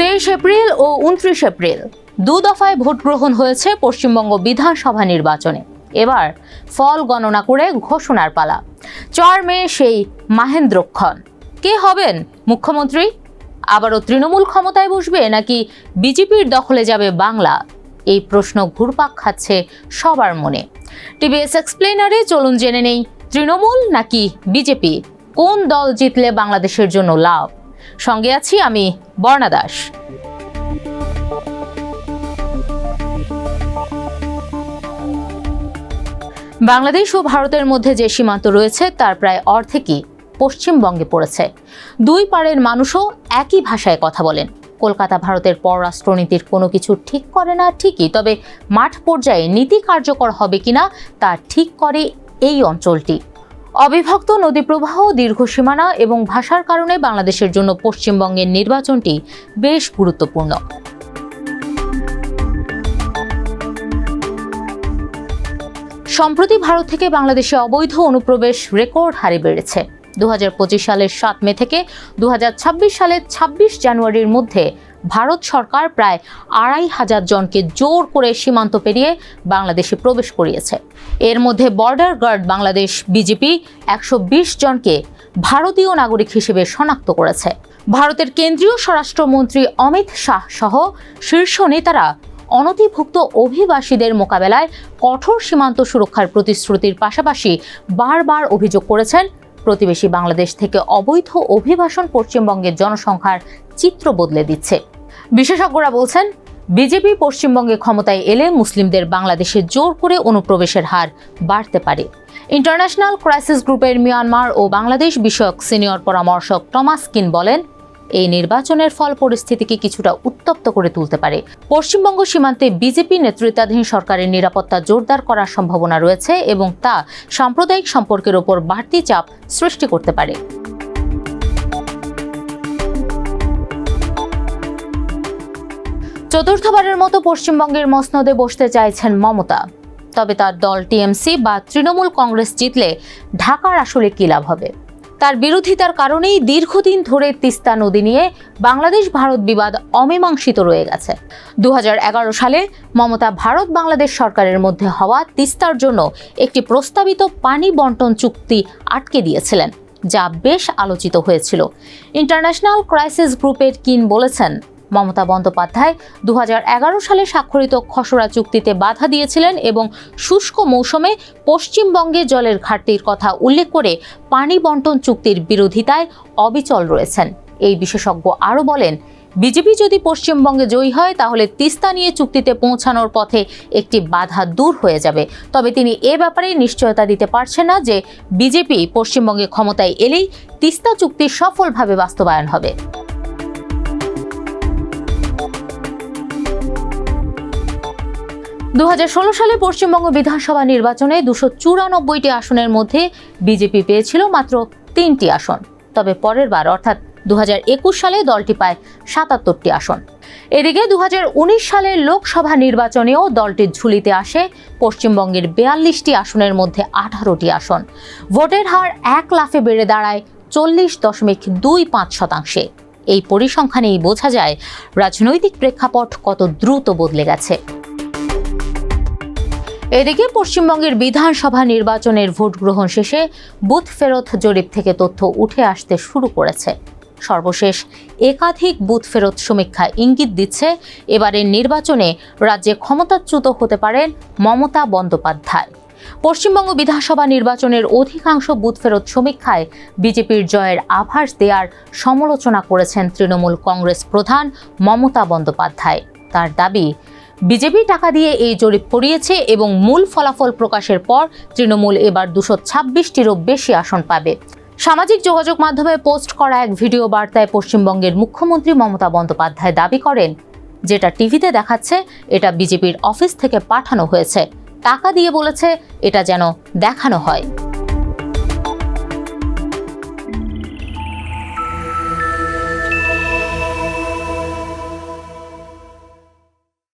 23 April ও 29 April দু দফায় vote গ্রহণ হয়েছে পশ্চিমবঙ্গ বিধানসভা নির্বাচনে। এবার ফল গণনা করে ঘোষণার পালা। 4 মে সেই মাহেন্দ্রক্ষণ। কে হবেন মুখ্যমন্ত্রী? আবারও তৃণমূল ক্ষমতায় বসবে নাকি বিজেপির দখলে যাবে বাংলা? এই প্রশ্ন ঘুরপাক খাচ্ছে সবার মনে। টিভিএস এক্সপ্লেনারে চলুন জেনে নেই, তৃণমূল নাকি বিজেপি, কোন দল জিতলে বাংলাদেশের জন্য লাভ। সঙ্গে আছি আমি বর্ণা দাস। বাংলাদেশ ও ভারতের মধ্যে যে সীমান্ত রয়েছে তার প্রায় অর্ধেকই পশ্চিমবঙ্গে পড়েছে। দুই পাড়ের মানুষও একই ভাষায় কথা বলেন। কলকাতা ভারতের পররাষ্ট্রনীতির কোনো কিছু ঠিক করে না ঠিকই, তবে মাঠ পর্যায়ে নীতি কার্যকর হবে কিনা তা ঠিক করে এই অঞ্চলটি। অবিভক্ত নদী প্রবাহ, দীর্ঘ সীমানা এবং ভাষার কারণে বাংলাদেশের জন্য পশ্চিমবঙ্গের নির্বাচনটি বেশ গুরুত্বপূর্ণ। সম্প্রতি ভারত থেকে বাংলাদেশে অবৈধ অনুপ্রবেশ রেকর্ড হারে বেড়েছে। 2025 সালের 7 মে থেকে 2026 সালের 26 জানুয়ারির মধ্যে ভারত সরকার প্রায় 2500 জনকে জোর করে সীমান্ত পেরিয়ে বাংলাদেশে প্রবেশ করিয়েছে। এর মধ্যে বর্ডার গার্ড বাংলাদেশ বিজেপি 120 জনকে ভারতীয় নাগরিক হিসেবে শনাক্ত করেছে। ভারতের কেন্দ্রীয় স্বরাষ্ট্রমন্ত্রী অমিত শাহ সহ শীর্ষ নেতারা অনধিভুক্ত অভিবাসীদের মোকাবেলায় কঠোর সীমান্ত সুরক্ষার প্রতিশ্রুতির পাশাপাশি বারবার অভিযোগ করেছেন, প্রতিবেশী বাংলাদেশ থেকে অবৈধ অভিবাসন পশ্চিমবঙ্গের জনসংখ্যার চিত্র বদলে দিচ্ছে। বিশেষজ্ঞরা বলছেন, বিজেপি পশ্চিমবঙ্গে ক্ষমতায় এলে মুসলিমদের বাংলাদেশে জোর করে অনুপ্রবেশের হার বাড়তে পারে। ইন্টারন্যাশনাল ক্রাইসিস গ্রুপের মিয়ানমার ও বাংলাদেশ বিষয়ক সিনিয়র পরামর্শক টমাস কিন বলেন, এই নির্বাচনের ফল পরিস্থিতিকে কিছুটা উত্তপ্ত করে তুলতে পারে। পশ্চিমবঙ্গ সীমান্তে বিজেপি নেতৃত্বাধীন সরকারের নিরাপত্তা জোরদার করার সম্ভাবনা রয়েছে এবং তা সাম্প্রদায়িক সম্পর্কের ওপর বাড়তি চাপ সৃষ্টি করতে পারে। চতুর্থবারের মতো পশ্চিমবঙ্গের মসনদে বসতে চাইছেন মমতা। তবে তার দল টিএমসি বা তৃণমূল কংগ্রেস জিতলে ঢাকার আসলে কী লাভ হবে? তার বিরোধিতার কারণেই দীর্ঘদিন ধরে তিস্তা নদী নিয়ে বাংলাদেশ ভারত বিবাদ অমীমাংসিত রয়ে গেছে। 2011 সালে মমতা ভারত বাংলাদেশ সরকারের মধ্যে হওয়া তিস্তার জন্য একটি প্রস্তাবিত পানি বন্টন চুক্তি আটকে দিয়েছিলেন, যা বেশ আলোচিত হয়েছিল। ইন্টারন্যাশনাল ক্রাইসিস গ্রুপের কিন বলেছেন, মমতা বন্দ্যোপাধ্যায় 2011 সালে স্বাক্ষরিত খসড়া চুক্তিতে বাধা দিয়েছিলেন এবং শুষ্ক মৌসুমে পশ্চিমবঙ্গে জলের ঘাটতির কথা উল্লেখ করে পানি বন্টন চুক্তির বিরোধিতায় অবিচল রয়েছেন। এই বিশেষজ্ঞ আরও বলেন, বিজেপি যদি পশ্চিমবঙ্গে জয়ী হয় তাহলে তিস্তা নিয়ে চুক্তিতে পৌঁছানোর পথে একটি বাধা দূর হয়ে যাবে। তবে তিনি এ ব্যাপারে নিশ্চয়তা দিতে পারছেন না যে বিজেপি পশ্চিমবঙ্গে ক্ষমতায় এলেই তিস্তা চুক্তি সফলভাবে বাস্তবায়ন হবে। 2016 সালে পশ্চিমবঙ্গ বিধানসভা নির্বাচনে 294টি আসনের মধ্যে বিজেপি পেয়েছিল মাত্র 3টি আসন। তবে পরের বার অর্থাৎ 2021 সালে দলটি পায় 77টি আসন। এদিকে 2019 সালের লোকসভা নির্বাচনেও দলটির ঝুলিতে আসে পশ্চিমবঙ্গের 42টি আসনের মধ্যে 18টি আসন। ভোটের হার 1 লাফে বেড়ে দাঁড়ায় 40.25%। এই পরিসংখ্যানেই বোঝা যায় রাজনৈতিক প্রেক্ষাপট কত দ্রুত বদলে গেছে। এদিকে পশ্চিমবঙ্গের বিধানসভা নির্বাচনের ভোট গ্রহণ শেষে বুথ ফেরত জরিপ থেকে তথ্য উঠে আসতে শুরু করেছে। সর্বশেষ একাধিক বুথ ফেরত সমীক্ষা ইঙ্গিত দিচ্ছে, এবারের নির্বাচনে রাজ্যে ক্ষমতাচ্যুত হতে পারেন মমতা বন্দ্যোপাধ্যায়। পশ্চিমবঙ্গ বিধানসভা নির্বাচনের অধিকাংশ বুথ ফেরত সমীক্ষায় বিজেপির জয়ের আভাস দেওয়ার সমালোচনা করেছেন তৃণমূল কংগ্রেস প্রধান মমতা বন্দ্যোপাধ্যায়। তার দাবি, বিজেপি টাকা দিয়ে এই জরিপ করিয়েছে এবং মূল ফলাফল প্রকাশের পর তৃণমূল এবার 226টিরও বেশি আসন পাবে। সামাজিক যোগাযোগ মাধ্যমে পোস্ট করা এক ভিডিও বার্তায় পশ্চিমবঙ্গের মুখ্যমন্ত্রী মমতা বন্দ্যোপাধ্যায় দাবি করেন, যেটা টিভিতে দেখাচ্ছে এটা বিজেপির অফিস থেকে পাঠানো হয়েছে, টাকা দিয়ে বলেছে এটা যেন দেখানো হয়।